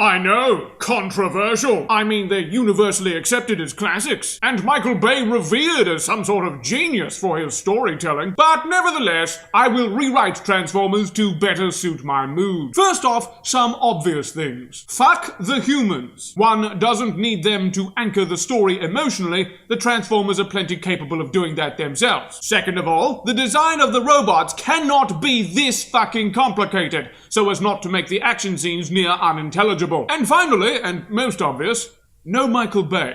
I know, controversial. I mean, they're universally accepted as classics, and Michael Bay revered as some sort of genius for his storytelling. But nevertheless, I will rewrite Transformers to better suit my mood. First off, some obvious things. Fuck the humans. One doesn't need them to anchor the story emotionally. The Transformers are plenty capable of doing that themselves. Second of all, the design of the robots cannot be this fucking complicated, so as not to make the action scenes near unintelligible. And finally, and most obvious, no Michael Bay.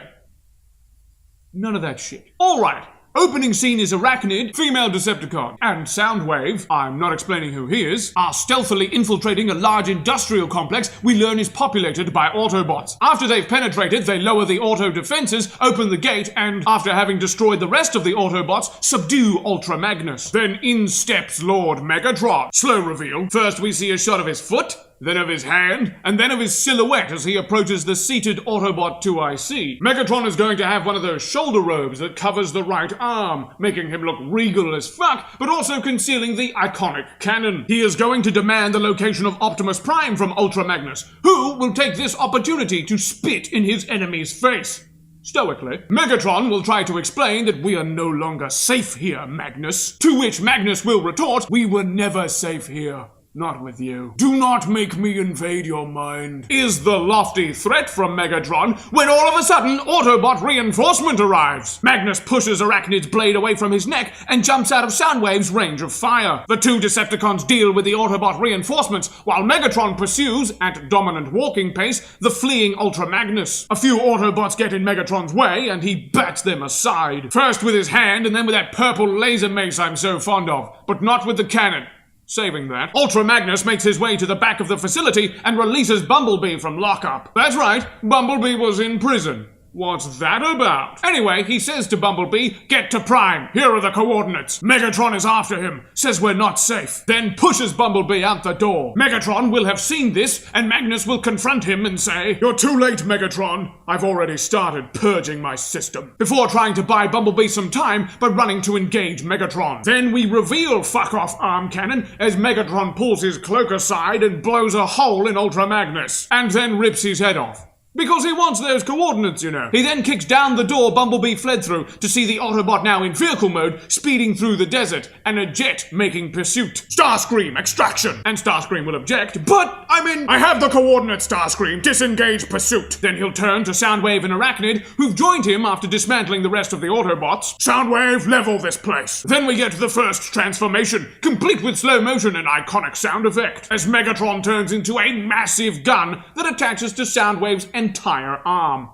None of that shit. Alright. Opening scene is Arachnid, female Decepticon, and Soundwave, I'm not explaining who he is, are stealthily infiltrating a large industrial complex we learn is populated by Autobots. After they've penetrated, they lower the auto defenses, open the gate, and after having destroyed the rest of the Autobots, subdue Ultra Magnus. Then in steps Lord Megatron. Slow reveal. First we see a shot of his foot, then of his hand, and then of his silhouette as he approaches the seated Autobot 2IC. Megatron is going to have one of those shoulder robes that covers the right arm, making him look regal as fuck, but also concealing the iconic cannon. He is going to demand the location of Optimus Prime from Ultra Magnus, who will take this opportunity to spit in his enemy's face. Stoically, Megatron will try to explain that we are no longer safe here, Magnus. To which Magnus will retort, we were never safe here. Not with you. Do not make me invade your mind, is the lofty threat from Megatron, when all of a sudden Autobot reinforcement arrives. Magnus pushes Arachnid's blade away from his neck and jumps out of Soundwave's range of fire. The two Decepticons deal with the Autobot reinforcements, while Megatron pursues, at dominant walking pace, the fleeing Ultra Magnus. A few Autobots get in Megatron's way, and he bats them aside. First with his hand, and then with that purple laser mace I'm so fond of, but not with the cannon. Saving that, Ultra Magnus makes his way to the back of the facility and releases Bumblebee from lockup. That's right, Bumblebee was in prison. What's that about? Anyway, he says to Bumblebee, get to Prime, here are the coordinates. Megatron is after him, says we're not safe, then pushes Bumblebee out the door. Megatron will have seen this, and Magnus will confront him and say, you're too late, Megatron. I've already started purging my system. Before trying to buy Bumblebee some time by running to engage Megatron. Then we reveal fuck-off arm cannon as Megatron pulls his cloak aside and blows a hole in Ultra Magnus, and then rips his head off. Because he wants those coordinates, you know. He then kicks down the door Bumblebee fled through to see the Autobot now in vehicle mode speeding through the desert and a jet making pursuit. Starscream, extraction! And Starscream will object, but I have the coordinates, Starscream, disengage pursuit. Then he'll turn to Soundwave and Arachnid, who've joined him after dismantling the rest of the Autobots. Soundwave, level this place. Then we get to the first transformation, complete with slow motion and iconic sound effect, as Megatron turns into a massive gun that attaches to Soundwave's entire arm.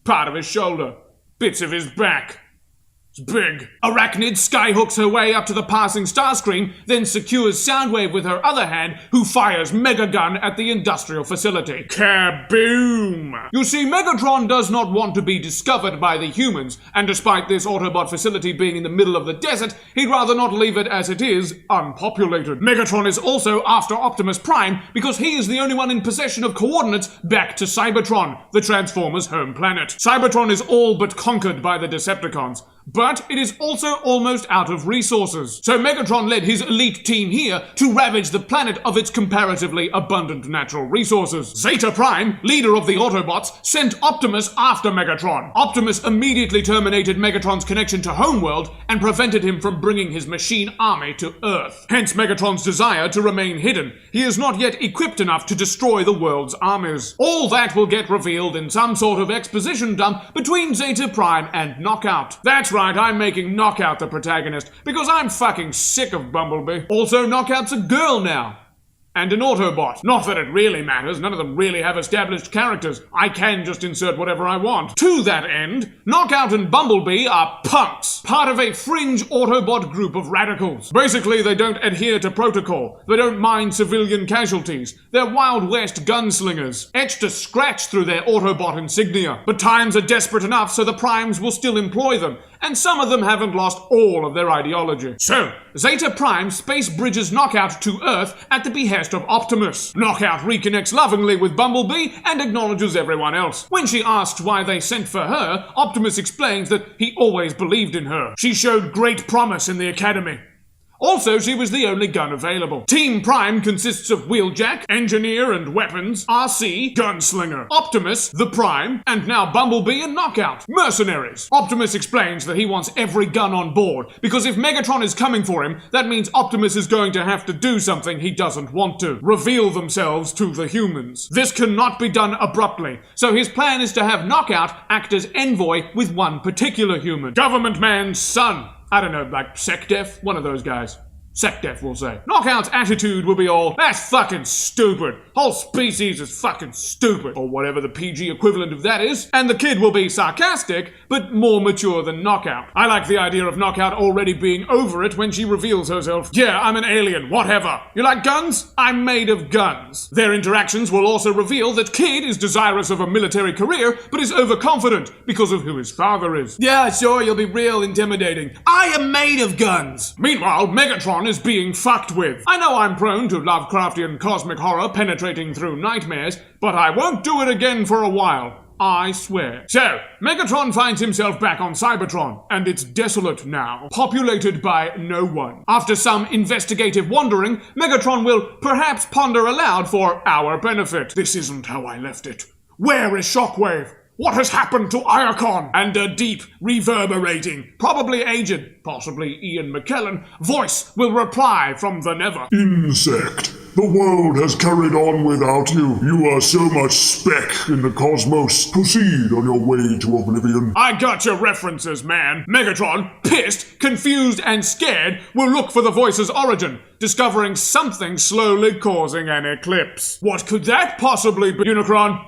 Part of his shoulder. Bits of his back. It's big. Arachnid skyhooks her way up to the passing Starscream, then secures Soundwave with her other hand, who fires Mega Gun at the industrial facility. Kaboom! You see, Megatron does not want to be discovered by the humans, and despite this Autobot facility being in the middle of the desert, he'd rather not leave it as it is, unpopulated. Megatron is also after Optimus Prime because he is the only one in possession of coordinates back to Cybertron, the Transformers' home planet. Cybertron is all but conquered by the Decepticons, but it is also almost out of resources. So Megatron led his elite team here to ravage the planet of its comparatively abundant natural resources. Zeta Prime, leader of the Autobots, sent Optimus after Megatron. Optimus immediately terminated Megatron's connection to Homeworld and prevented him from bringing his machine army to Earth. Hence Megatron's desire to remain hidden. He is not yet equipped enough to destroy the world's armies. All that will get revealed in some sort of exposition dump between Zeta Prime and Knockout. That's right, I'm making Knockout the protagonist, because I'm fucking sick of Bumblebee. Also, Knockout's a girl now. And an Autobot. Not that it really matters, none of them really have established characters. I can just insert whatever I want. To that end, Knockout and Bumblebee are punks, part of a fringe Autobot group of radicals. Basically, they don't adhere to protocol, they don't mind civilian casualties, they're Wild West gunslingers, etched a scratch through their Autobot insignia. But times are desperate enough so the Primes will still employ them, and some of them haven't lost all of their ideology. So, Zeta Prime space bridges Knockout to Earth at the behest of Optimus. Knockout reconnects lovingly with Bumblebee and acknowledges everyone else. When she asks why they sent for her, Optimus explains that he always believed in her. She showed great promise in the academy. Also, she was the only gun available. Team Prime consists of Wheeljack, Engineer and Weapons, RC, Gunslinger, Optimus, the Prime, and now Bumblebee and Knockout. Mercenaries. Optimus explains that he wants every gun on board, because if Megatron is coming for him, that means Optimus is going to have to do something he doesn't want to. Reveal themselves to the humans. This cannot be done abruptly, so his plan is to have Knockout act as envoy with one particular human. Government man's son. I don't know, like SecDef? One of those guys. SecDef, we'll say. Knockout's attitude will be all, that's fucking stupid. Whole species is fucking stupid. Or whatever the PG equivalent of that is. And the kid will be sarcastic, but more mature than Knockout. I like the idea of Knockout already being over it when she reveals herself. Yeah, I'm an alien, whatever. You like guns? I'm made of guns. Their interactions will also reveal that Kid is desirous of a military career, but is overconfident because of who his father is. Yeah, sure, you'll be real intimidating. I am made of guns. Meanwhile, Megatron is being fucked with. I know I'm prone to Lovecraftian cosmic horror penetrating through nightmares, but I won't do it again for a while. I swear. So, Megatron finds himself back on Cybertron, and it's desolate now, populated by no one. After some investigative wandering, Megatron will perhaps ponder aloud for our benefit. This isn't how I left it. Where is Shockwave? What has happened to Iacon? And a deep, reverberating, probably aged, possibly Ian McKellen, voice will reply from the Never. Insect, the world has carried on without you. You are so much speck in the cosmos. Proceed on your way to oblivion. I got your references, man. Megatron, pissed, confused, and scared, will look for the voice's origin, discovering something slowly causing an eclipse. What could that possibly be, Unicron?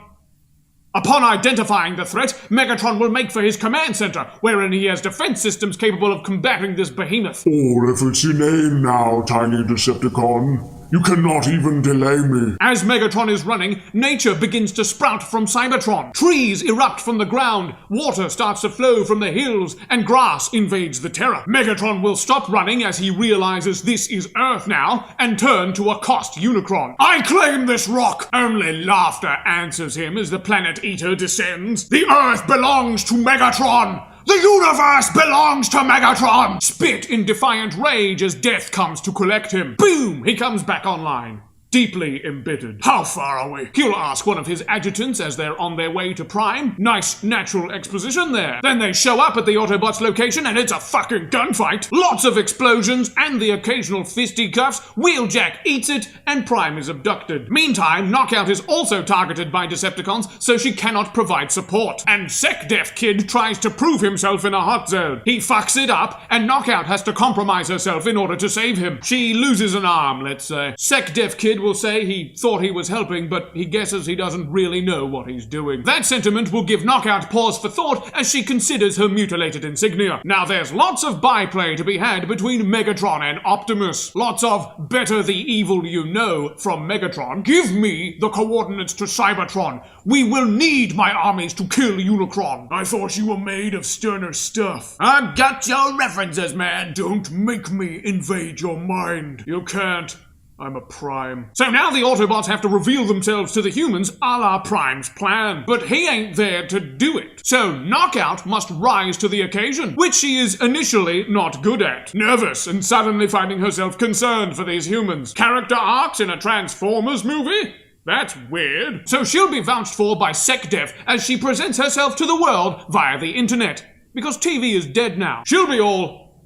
Upon identifying the threat, Megatron will make for his command center, wherein he has defense systems capable of combating this behemoth. All efforts inane now, tiny Decepticon. You cannot even delay me. As Megatron is running, nature begins to sprout from Cybertron. Trees erupt from the ground, water starts to flow from the hills, and grass invades the Terra. Megatron will stop running as he realizes this is Earth now, and turn to accost Unicron. I claim this rock! Only laughter answers him as the Planet Eater descends. The Earth belongs to Megatron! The universe belongs to Megatron! Spit in defiant rage as death comes to collect him. Boom! He comes back online. Deeply embittered. How far are we? He'll ask one of his adjutants as they're on their way to Prime. Nice natural exposition there. Then they show up at the Autobots' location and it's a fucking gunfight. Lots of explosions and the occasional fisticuffs. Wheeljack eats it and Prime is abducted. Meantime, Knockout is also targeted by Decepticons, so she cannot provide support. And SecDef Kid tries to prove himself in a hot zone. He fucks it up and Knockout has to compromise herself in order to save him. She loses an arm, let's say. SecDef Kid will say he thought he was helping, but he guesses he doesn't really know what he's doing. That sentiment will give Knockout pause for thought as she considers her mutilated insignia. Now there's lots of byplay to be had between Megatron and Optimus. Lots of better the evil you know from Megatron. Give me the coordinates to Cybertron. We will need my armies to kill Unicron. I thought you were made of sterner stuff. I've got your references, man. Don't make me invade your mind. You can't. I'm a Prime. So now the Autobots have to reveal themselves to the humans a la Prime's plan. But he ain't there to do it. So Knockout must rise to the occasion, which she is initially not good at. Nervous and suddenly finding herself concerned for these humans. Character arcs in a Transformers movie? That's weird. So she'll be vouched for by SecDef as she presents herself to the world via the internet. Because TV is dead now. She'll be all,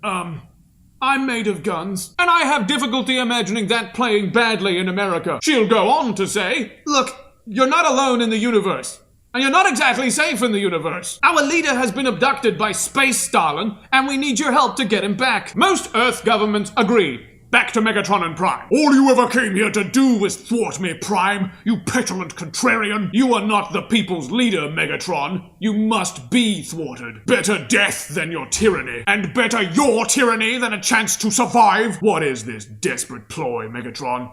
I'm made of guns, and I have difficulty imagining that playing badly in America. She'll go on to say, look, you're not alone in the universe, and you're not exactly safe in the universe. Our leader has been abducted by Space Stalin, and we need your help to get him back. Most Earth governments agree. Back to Megatron and Prime. All you ever came here to do was thwart me, Prime. You petulant contrarian. You are not the people's leader, Megatron. You must be thwarted. Better death than your tyranny. And better your tyranny than a chance to survive. What is this desperate ploy, Megatron?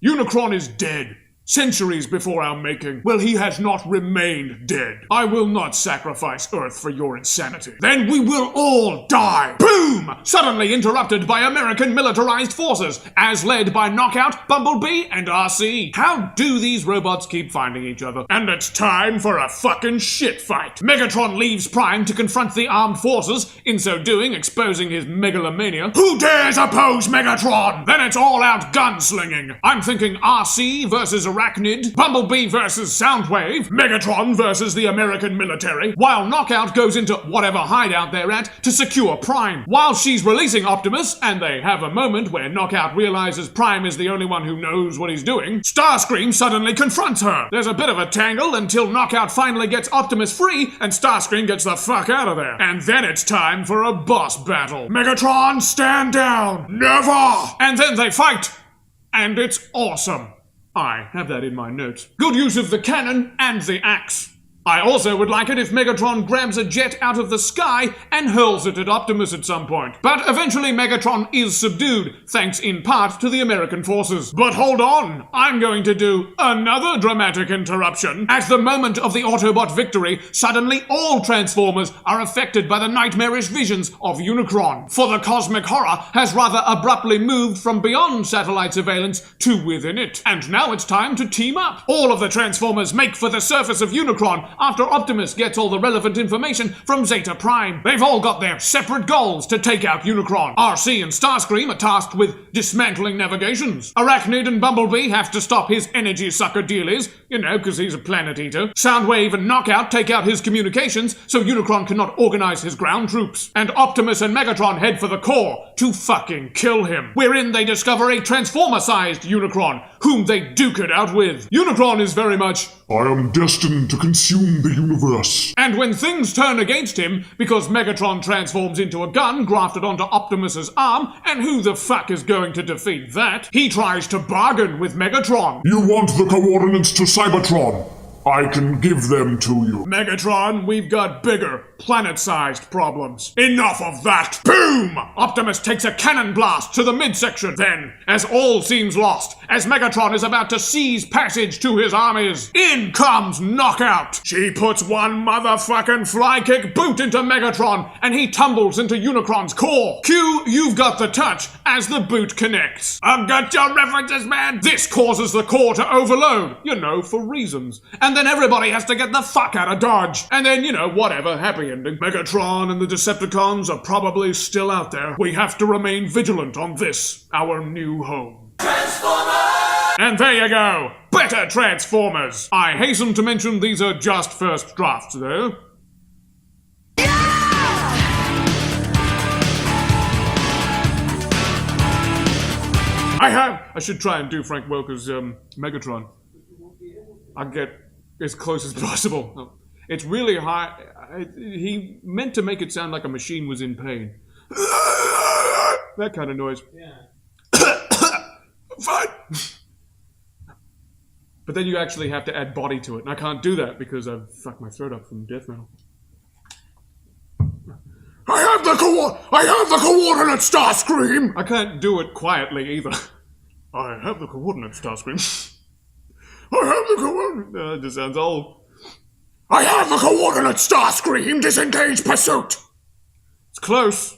Unicron is dead. Centuries before our making. Well, he has not remained dead. I will not sacrifice Earth for your insanity. Then we will all die. Boom! Suddenly interrupted by American militarized forces, as led by Knockout, Bumblebee, and RC. How do these robots keep finding each other? And it's time for a fucking shit fight. Megatron leaves Prime to confront the armed forces, in so doing exposing his megalomania. Who dares oppose Megatron? Then it's all out gunslinging. I'm thinking RC versus Arachnid, Bumblebee versus Soundwave, Megatron versus the American military, while Knockout goes into whatever hideout they're at to secure Prime. While she's releasing Optimus, and they have a moment where Knockout realizes Prime is the only one who knows what he's doing, Starscream suddenly confronts her. There's a bit of a tangle until Knockout finally gets Optimus free, and Starscream gets the fuck out of there. And then it's time for a boss battle. Megatron, stand down! Never! And then they fight! And it's awesome. I have that in my notes. Good use of the cannon and the axe. I also would like it if Megatron grabs a jet out of the sky and hurls it at Optimus at some point. But eventually Megatron is subdued, thanks in part to the American forces. But hold on, I'm going to do another dramatic interruption. At the moment of the Autobot victory, suddenly all Transformers are affected by the nightmarish visions of Unicron. For the cosmic horror has rather abruptly moved from beyond satellite surveillance to within it. And now it's time to team up. All of the Transformers make for the surface of Unicron, after Optimus gets all the relevant information from Zeta Prime. They've all got their separate goals to take out Unicron. RC and Starscream are tasked with dismantling navigations. Arachnid and Bumblebee have to stop his energy sucker dealies, because he's a planet eater. Soundwave and Knockout take out his communications so Unicron cannot organize his ground troops. And Optimus and Megatron head for the core to fucking kill him. Wherein they discover a Transformer-sized Unicron, whom they duke it out with. Unicron is very much, I am destined to consume the universe. And when things turn against him, because Megatron transforms into a gun grafted onto Optimus's arm, and who the fuck is going to defeat that? He tries to bargain with Megatron. You want the coordinates to Cybertron? I can give them to you. Megatron, we've got bigger, planet-sized problems. Enough of that! Boom! Optimus takes a cannon blast to the midsection. Then, as all seems lost, as Megatron is about to seize passage to his armies, in comes Knockout. She puts one motherfucking fly-kick boot into Megatron, and he tumbles into Unicron's core. Q, you've got the touch, as the boot connects. I've got your references, man! This causes the core to overload, for reasons. And then everybody has to get the fuck out of Dodge. And then, whatever, happy ending. Megatron and the Decepticons are probably still out there. We have to remain vigilant on this, our new home. Transformers! And there you go! Better Transformers! I hasten to mention these are just first drafts, though. I should try and do Frank Welker's Megatron. I'll get as close as possible. It's really high. He meant to make it sound like a machine was in pain. That kind of noise. Yeah. Fine. But then you actually have to add body to it, and I can't do that because I've fucked my throat up from death metal. I have the coordinates, Starscream! I can't do it quietly either. I have the coordinates, Starscream. I have the coordinates. It just sounds old. I have the coordinates, Starscream! Disengage pursuit! It's close.